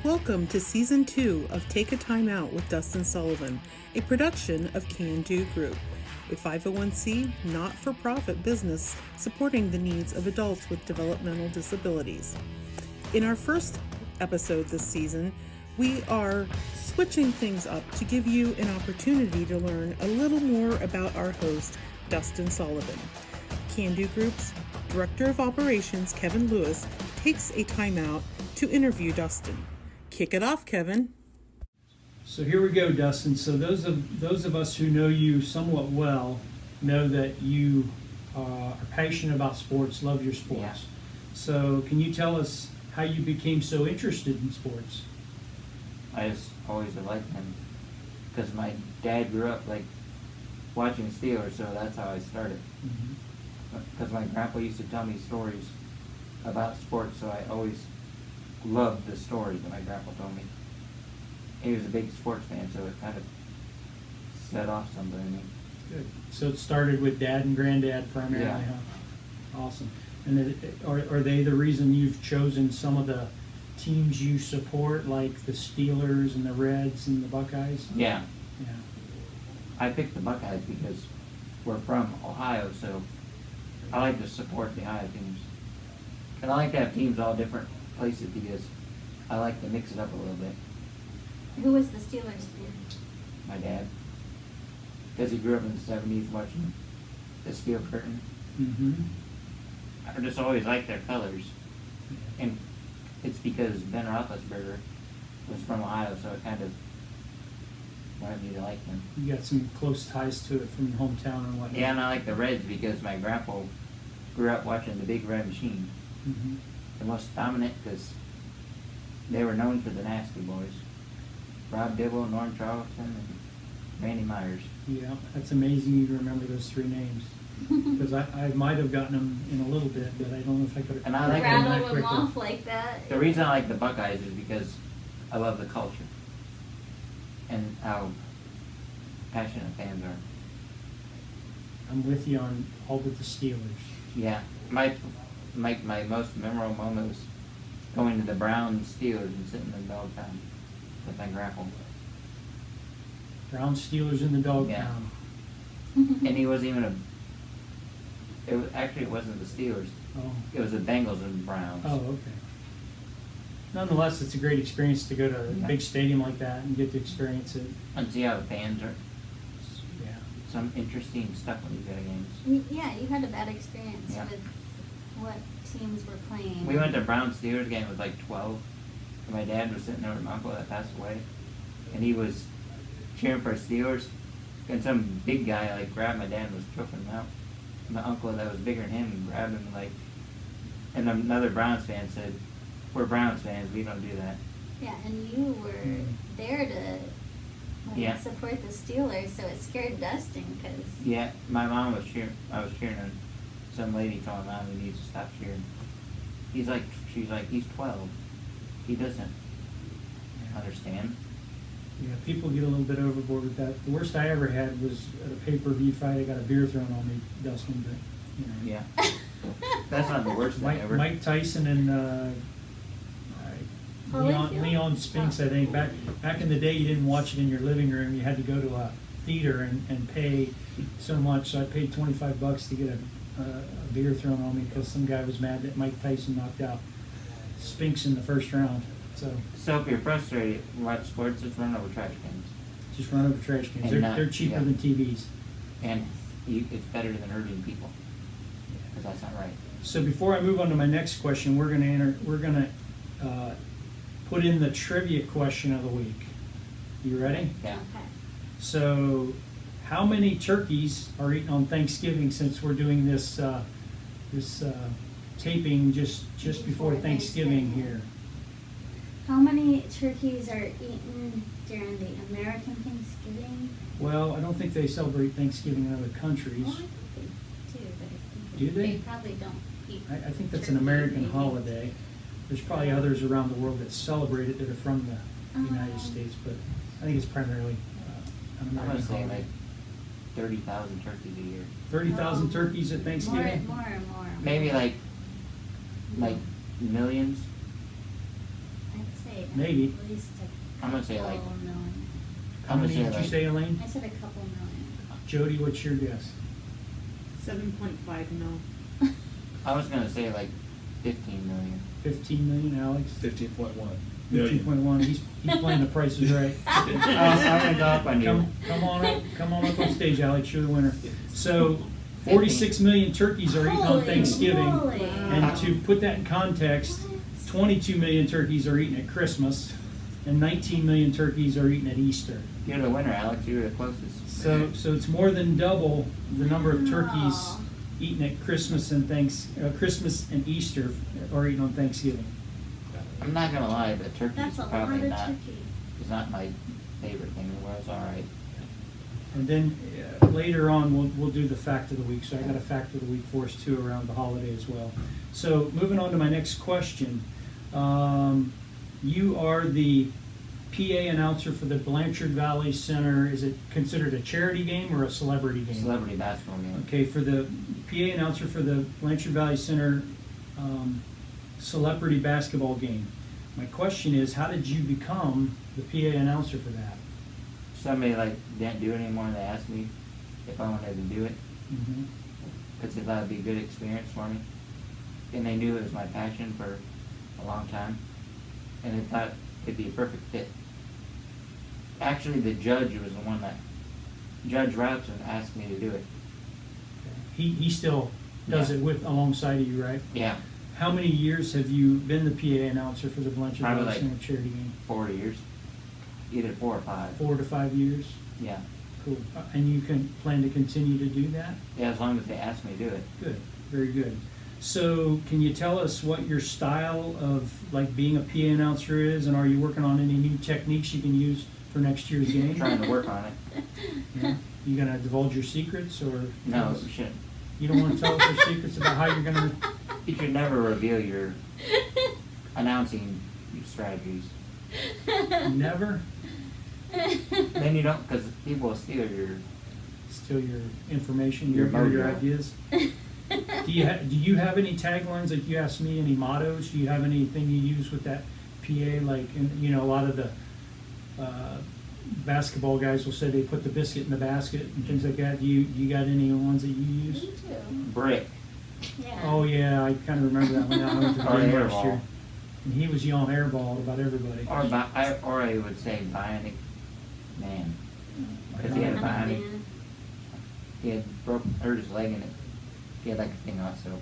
Welcome to Season 2 of Take a Timeout with Dustin Sullivan, a production of Can Do Group, a 501c not-for-profit business supporting the needs of adults with developmental disabilities. In our first episode this season, we are switching things up to give you an opportunity to learn a little more about our host, Dustin Sullivan. Can Do Group's Director of Operations, Kevin Lewis, takes a timeout to interview Dustin. Kick it off, Kevin. So here we go, Dustin. So those of us who know you somewhat well know that you are passionate about sports, love your sports. Yeah. So can you tell us how you became so interested in sports? I just always liked them because my dad grew up like watching Steelers, so that's how I started. Because my grandpa used to tell me stories about sports, so I always loved the stories that my grandpa told me. He was a big sports fan, so it kind of set off something in me. Good. So it started with dad and granddad primarily, Yeah. huh? Awesome. And are they the reason you've chosen some of the teams you support, like the Steelers and the Reds and the Buckeyes? Yeah, Yeah. I picked the Buckeyes because we're from Ohio, so I like to support the Ohio teams. And I like to have teams all different places because I like to mix it up a little bit. Who was the Steelers fan? My dad, because he grew up in the 70s watching the Steel Curtain. Mm-hmm. I just always liked their colors. And it's because Ben Roethlisberger was from Ohio, so it kind of wanted me to like them. You got some close ties to it from your hometown and whatnot. Yeah, and I like the Reds because my grandpa grew up watching the Big Red Machine. Mm-hmm. The most dominant because they were known for the nasty boys. Rob Dibble, Norm Charlton, and Randy Myers. Yeah, that's amazing you remember those three names. Because I might have gotten them in a little bit, but I don't know if I could have. And I like them Rattle that them quickly. off like that. The reason I like the Buckeyes is because I love the culture and how passionate fans are. I'm with you on all but the Steelers. Yeah, my most memorable moment was going to the Browns Steelers and sitting in the dog pound with my grandpa. Browns, Steelers in the dog Yeah. pound. And he wasn't even it wasn't the Steelers. Oh. It was the Bengals and Browns. Oh, okay. Nonetheless, it's a great experience to go to a Yeah. big stadium like that and get to experience it. And see how the fans are. Yeah. Some interesting stuff when you go to games. Yeah, you had a bad experience Yeah. with what teams were playing. We went to Browns Steelers game with like 12. And my dad was sitting there with my uncle that passed away. And he was cheering for Steelers. And some big guy like grabbed my dad and was choking him out. My uncle that was bigger than him grabbed him like, and another Browns fan said, "We're Browns fans, we don't do that." Yeah, and you were there to Yeah. support the Steelers, so it scared Dustin because Yeah, my mom was cheering. I was cheering, and some lady told my mom he needs to stop cheering. She's like, he's 12. He doesn't understand. Yeah, people get a little bit overboard with that. The worst I ever had was at a pay-per-view fight. I got a beer thrown on me, Dustin, but, you know. Yeah, that's not the worst thing ever. Mike Tyson and Leon Spinks, I think. Back in the day, you didn't watch it in your living room. You had to go to a theater and pay so much. So I paid $25 to get a beer thrown on me because some guy was mad that Mike Tyson knocked out Spinks in the first round. So if you're frustrated, watch sports, just run over trash cans. Just run over trash cans. And They're cheaper yeah. than TVs. And it's better than hurting people. Because that's not right. So before I move on to my next question, we're gonna put in the trivia question of the week. You ready? Yeah. okay. So, how many turkeys are eaten on Thanksgiving? Since we're doing this taping just before Thanksgiving here. How many turkeys are eaten during the American Thanksgiving? Well, I don't think they celebrate Thanksgiving in other countries. Well, I think they do, but Do they? They probably don't eat. I think that's an turkey, American maybe. holiday. There's probably others around the world that celebrate it that are from the United States, but I think it's primarily an I'm American going to say holiday. like 30,000 turkeys a year. 30,000 turkeys at Thanksgiving? More. Maybe like millions. I'd say say Maybe. at least a I'm gonna say, couple like- million. How many did you like- say, Elaine? I said a couple million. Jody, what's your guess? 7.5 mil. I was gonna say like 15 million. 15 million, Alex? 15.1 15.1. He's playing the Price is Right. I'm gonna go up on you. Come on up on stage, Alex. You're the winner. So, 46 million turkeys are eaten on Holy Thanksgiving. moly. And to put that in context, 22 million turkeys are eaten at Christmas, and 19 million turkeys are eaten at Easter. You're the winner, Alex. You were the closest. So it's more than double the number of turkeys Wow. eaten at Christmas and Christmas and Easter are eaten on Thanksgiving. I'm not gonna lie, but turkey That's is a lot probably of not. turkey. It's not my favorite thing. Well, it's all right. And then later on, we'll do the fact of the week. So I got a fact of the week for us too around the holiday as well. So moving on to my next question. You are the PA announcer for the Blanchard Valley Center. Is it considered a charity game or a celebrity game? Celebrity basketball game. Okay, for the PA announcer for the Blanchard Valley Center celebrity basketball game. My question is, how did you become the PA announcer for that? Somebody like didn't do it anymore. They asked me if I wanted to do it Mhm. because they thought it'd be a good experience for me, and they knew it was my passion for a long time, and they thought it'd be a perfect fit. Actually, the judge was the one that Judge Routzen asked me to do it. He still does Yeah. it with alongside of you, right? Yeah, How many years have you been the PA announcer for the Blanchard Probably Valley like- Center charity game? 4 years, either 4 or 5. 4 to 5 years. Yeah, Cool. And you can plan to continue to do that? yeah. As long as they ask me to do it. Good. Very good. So, can you tell us what your style of like being a PA announcer is, and are you working on any new techniques you can use for next year's game? I'm trying to work on it. Yeah. You gonna divulge your secrets, or No, you shouldn't. you don't want to tell us your secrets about how you're gonna? You should never reveal your announcing strategies. Never Then you don't, because people will steal your. steal your information, Your your mojo. ideas. Do you have any taglines, like you asked me, any mottos? Do you have anything you use with that PA? Like, you know, a lot of the basketball guys will say they put the biscuit in the basket and things like that. Do you got any ones that you Me use? too. Brick. Oh Yeah. yeah, I kind of remember that one. I went to the Or game airball. last year, and he was yelling airball about everybody. Or I would say bionic man. Because he had a bionic. He had hurt his leg in it. He had like a thing also.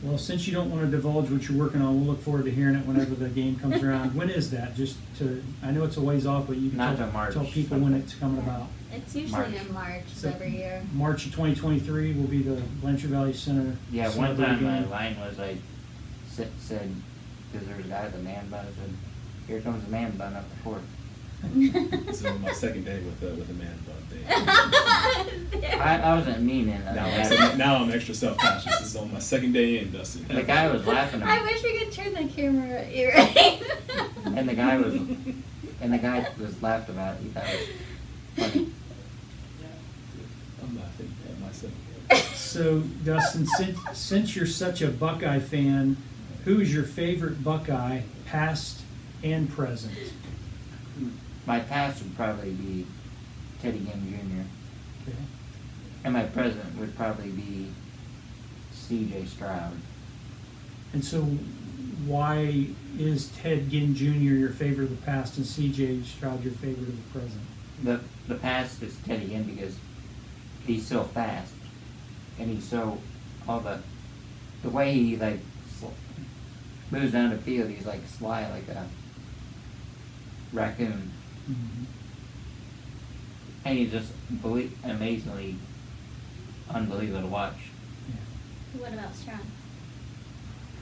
Well, since you don't want to divulge what you're working on, we'll look forward to hearing it whenever the game comes around. When is that? Just to, I know it's a ways off, but you can Not tell, till March. tell people when it's coming about. It's usually March. in March So- every year. March of 2023 will be the Blanchard Valley Center. Yeah, one celebrity time my game. line was I said, because there was a guy with a man bun, I said, here comes the man bun up the court. This is my second day with a man bun thing. I wasn't meaning it. Now I'm extra self-conscious. This is on my second day in, Dustin. The guy was laughing at I me, wish we could turn the camera at you, right? and the guy was laughed about it. He thought it was funny. I'm laughing at myself. So, Dustin, since you're such a Buckeye fan, who's your favorite Buckeye, past and present? My past would probably be Teddy Ginn Okay. Jr. And my present would probably be C.J. Stroud. And so, why is Ted Ginn Jr. your favorite of the past and C.J. Stroud your favorite of the present? The past is Teddy Ginn because he's so fast, and he's so all the way he like moves down the field. He's like sly like a raccoon, Mhm. and he's just amazingly unbelievable to watch. Yeah. What about Stroud?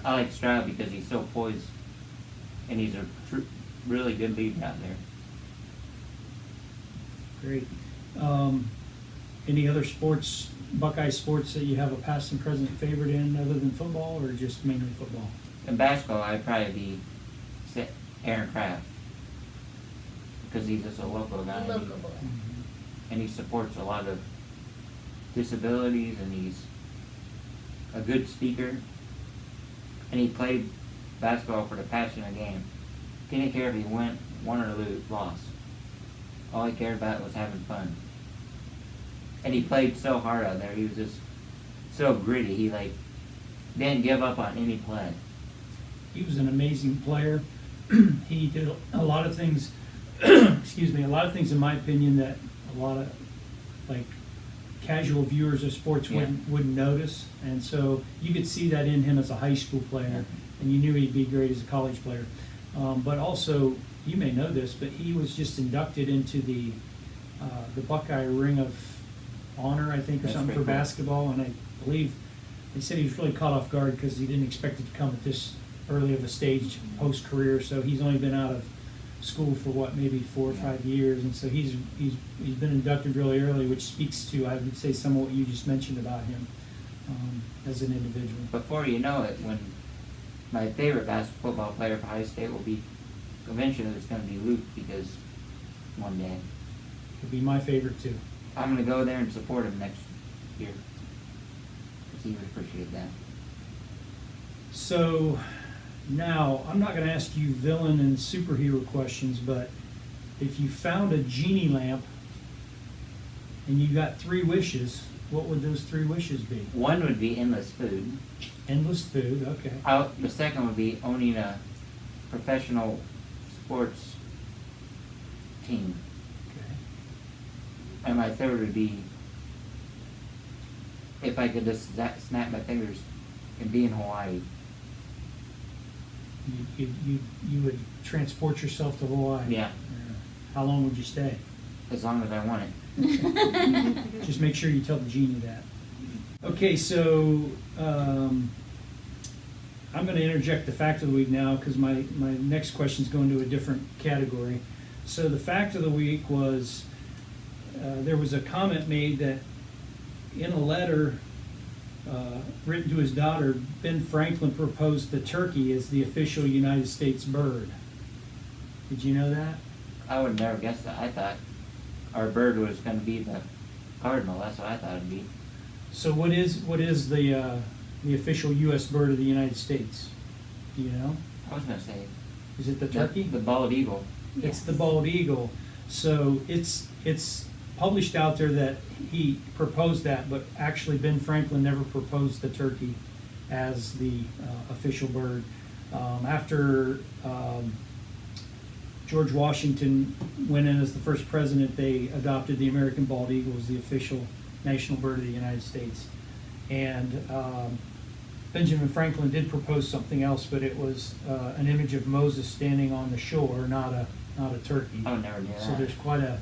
I like Stroud because he's so poised, and he's a really good leader out there. Great. Any other sports, Buckeye sports, that you have a past and present favorite in other than football, or just mainly football? In basketball, I'd probably be Aaron Kraft because he's just a local guy. and he- Local boy. and he supports a lot of disabilities, and he's a good speaker, and he played basketball for the passion of the game. He didn't care if he won or lost. All he cared about was having fun. And he played so hard out there. He was just so gritty. He didn't give up on any play. He was an amazing player. He did a lot of things, excuse me, a lot of things in my opinion that a lot of casual viewers of sports wouldn't notice. And so you could see that in him as a high school player, and you knew he'd be great as a college player. But also, you may know this, but he was just inducted into the Buckeye Ring of Honor, I think, or That's something for pretty cool. basketball. And I believe they said he was really caught off guard because he didn't expect it to come at this early of a stage post-career. So he's only been out of school for maybe 4 or 5 years, and so he's been inducted really early, which speaks to, I would say, some of what you just mentioned about him as an individual. Before you know it, when my favorite football player for High State will be, eventually it's going to be Luke, because one day He'll be my favorite too. I'm going to go there and support him next year, because he would appreciate that. So now, I'm not going to ask you villain and superhero questions, but if you found a genie lamp and you got 3 wishes, what would those 3 wishes be? One would be endless food. Endless food, okay. The second would be owning a professional sports team. Okay. And my third would be if I could just snap my fingers and be in Hawaii. You would transport yourself to Hawaii. Yeah. How long would you stay? As long as I want it. Just make sure you tell the genie that. Okay, so I'm going to interject the fact of the week now, because my next question is going to a different category. So the fact of the week was there was a comment made that in a letter written to his daughter, Ben Franklin proposed the turkey as the official United States bird. Did you know that? I would never guess that. I thought our bird was going to be the cardinal. That's what I thought it'd be. So what is the official U.S. bird of the United States? Do you know? I was going to say Is it the turkey? The bald eagle. It's the bald eagle. So it's published out there that he proposed that, but actually Ben Franklin never proposed the turkey as the official bird. After George Washington went in as the first president, they adopted the American bald eagle as the official national bird of the United States. And Benjamin Franklin did propose something else, but it was an image of Moses standing on the shore, not a turkey. I never knew that. So there's quite a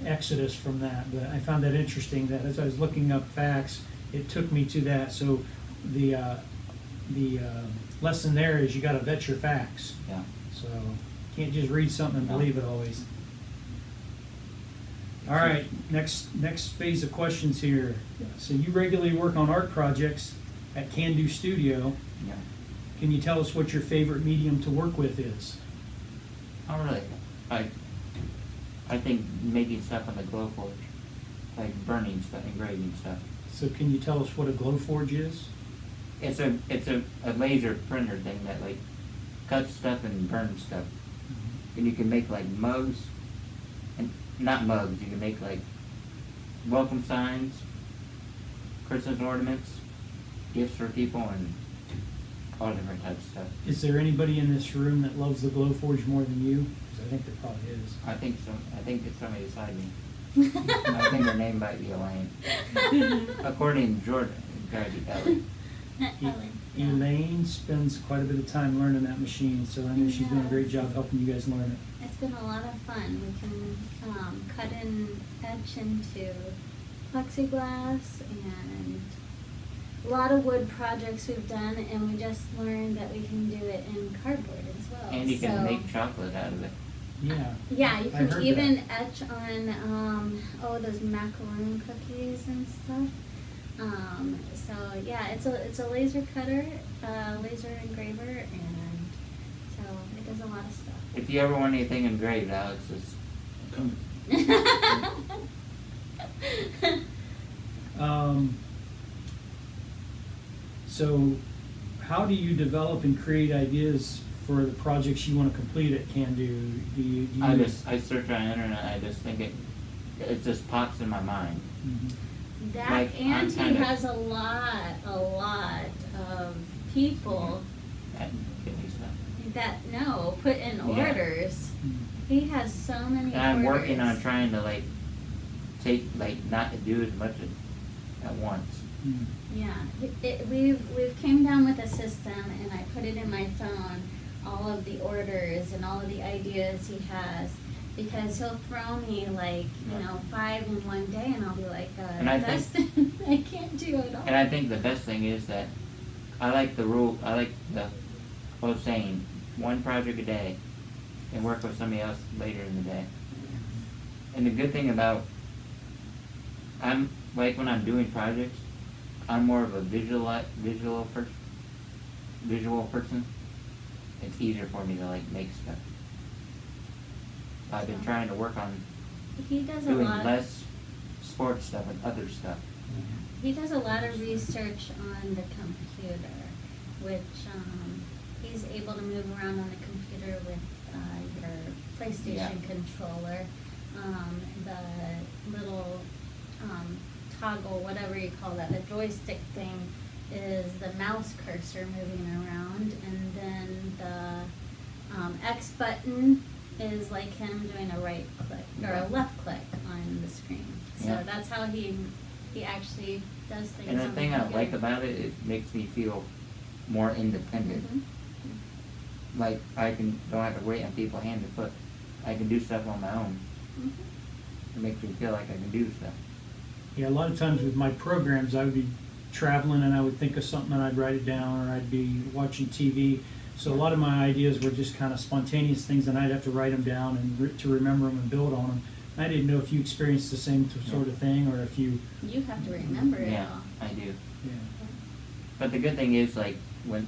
exodus from that. But I found that interesting that as I was looking up facts, it took me to that. So the lesson there is you got to vet your facts. Yeah. So can't just read something and No. believe it always. All right, next phase of questions here. So you regularly work on art projects at Can Do Studio. Yeah. Can you tell us what your favorite medium to work with is? Oh, really? I think making stuff on the glow forge, like burning stuff, engraving stuff. So can you tell us what a Glowforge is? It's a laser printer thing that cuts stuff and burns stuff. And you can make mugs, and not mugs. You can make welcome signs, Christmas ornaments, gifts for people, and all different types of stuff. Is there anybody in this room that loves the Glowforge more than you? Because I think there probably is. I think so. I think it's somebody beside me. I think her name might be Elaine. According to Jordan, it gotta be Ellie. Elaine spends quite a bit of time learning that machine, so I know she's doing a great job helping you guys learn it. It's been a lot of fun. We can cut and etch into plexiglass, and a lot of wood projects we've done, and we just learned that we can do it in cardboard as well. And you can make chocolate out of it. Yeah. Yeah, you I can heard even that. etch on those macaroon cookies and stuff. So yeah, it's a laser cutter, laser engraver, and so it does a lot of stuff. If you ever want anything engraved, Alex, just Come. So how do you develop and create ideas for the projects you want to complete at Can Do? I search on the internet. I just think it just pops in my mind. Mhm. That Like, I'm and he kinda- has a lot of people That get me stuff. that put in Yeah. orders. Mhm. He has so many And I'm orders. working on trying to not to do as much at once. Mhm. Yeah, we've came down with a system, and I put it in my phone, all of the orders and all of the ideas he has, because he'll throw me 5 in one day, and I'll be like, And I Dustin, I can't do it all. And I think the best thing is that I like the old saying, one project a day, and work with somebody else later in the day. And the good thing about, when I'm doing projects, I'm more of a visual person. It's easier for me to make stuff. I've been trying to work on He does a doing lot. less sports stuff and other stuff. He does a lot of research on the computer, which he's able to move around on the computer with your PlayStation Yeah. controller, the little toggle, whatever you call that, the joystick thing is the mouse cursor moving around, and then the X button is like him doing a right click or a left click on the screen. So Yeah. that's how he actually does things. And the on thing I computer. like about it, it makes me feel more independent. Mhm. Like I don't have to wait on people hand to foot. I can do stuff on my own. Mhm. It makes me feel like I can do stuff. Yeah, a lot of times with my programs, I would be traveling and I would think of something and I'd write it down, or I'd be watching TV. So a lot of my ideas were just kind of spontaneous things, and I'd have to write them down and to remember them and build on them. I didn't know if you experienced the same sort of thing, or if you. You have to remember it Yeah, all. I do. Yeah. But the good thing is, when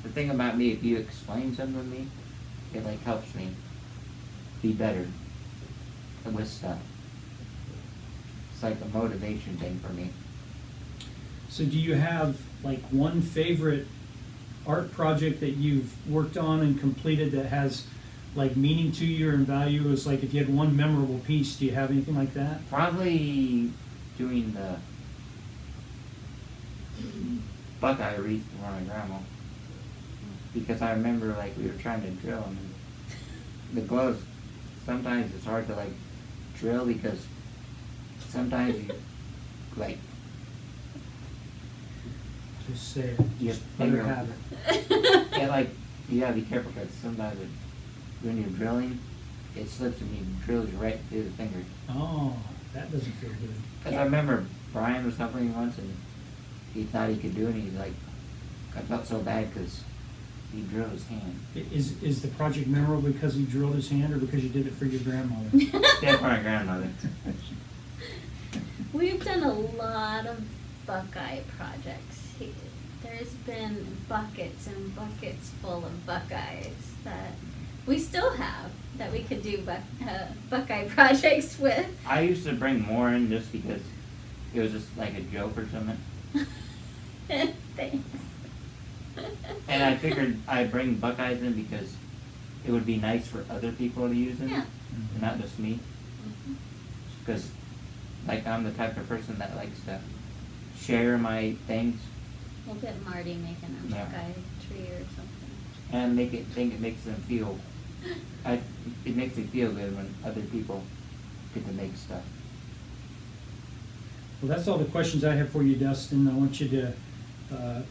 the thing about me, if you explain something to me, it helps me be better with stuff. It's like a motivation thing for me. So do you have one favorite art project that you've worked on and completed that has meaning to you and value? Is if you had one memorable piece, do you have anything like that? Probably doing the Buckeye wreath for my grandma. Because I remember we were trying to drill, and the gloves, sometimes it's hard to drill, because sometimes you Just say it. you Just let her finger- have it. Yeah, you gotta be careful, because sometimes when you're drilling, it slips and you drills you right through the finger. Oh, that doesn't feel good. Because I remember Brian was helping me once, and he thought he could do it, and he's I felt so bad because he drilled his hand. Is the project memorable because you drilled his hand, or because you did it for your grandmother? Yeah, for my grandmother. We've done a lot of Buckeye projects. There's been buckets and buckets full of Buckeyes that we still have that we could do Buckeye projects with. I used to bring more in just because it was just a joke or something. Thanks. And I figured I'd bring Buckeyes in because it would be nice for other people to use them, Yeah. and not just me. Because, I'm the type of person that likes to share my things We'll get Marty making a Yeah. Buckeye tree or something. and it makes them feel. It makes me feel good when other people get to make stuff. Well, that's all the questions I have for you, Dustin. I want you to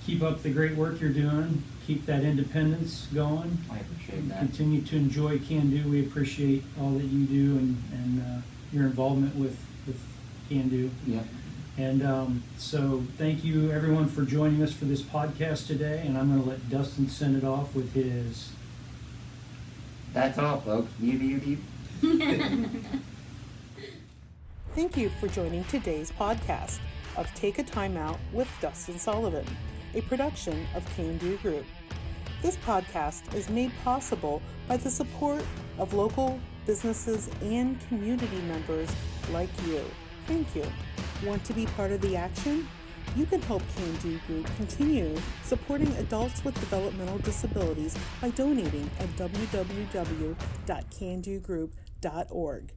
keep up the great work you're doing. Keep that independence going. I appreciate that. Continue to enjoy Can Do. We appreciate all that you do and your involvement with Can Do. Yep. And so thank you, everyone, for joining us for this podcast today. And I'm going to let Dustin send it off with his... That's all, folks. You. Thank you for joining today's podcast of Take a Timeout with Dustin Sullivan, a production of Can Do Group. This podcast is made possible by the support of local businesses and community members like you. Thank you. Want to be part of the action? You can help Can Do Group continue supporting adults with developmental disabilities by donating at www.candogroup.org.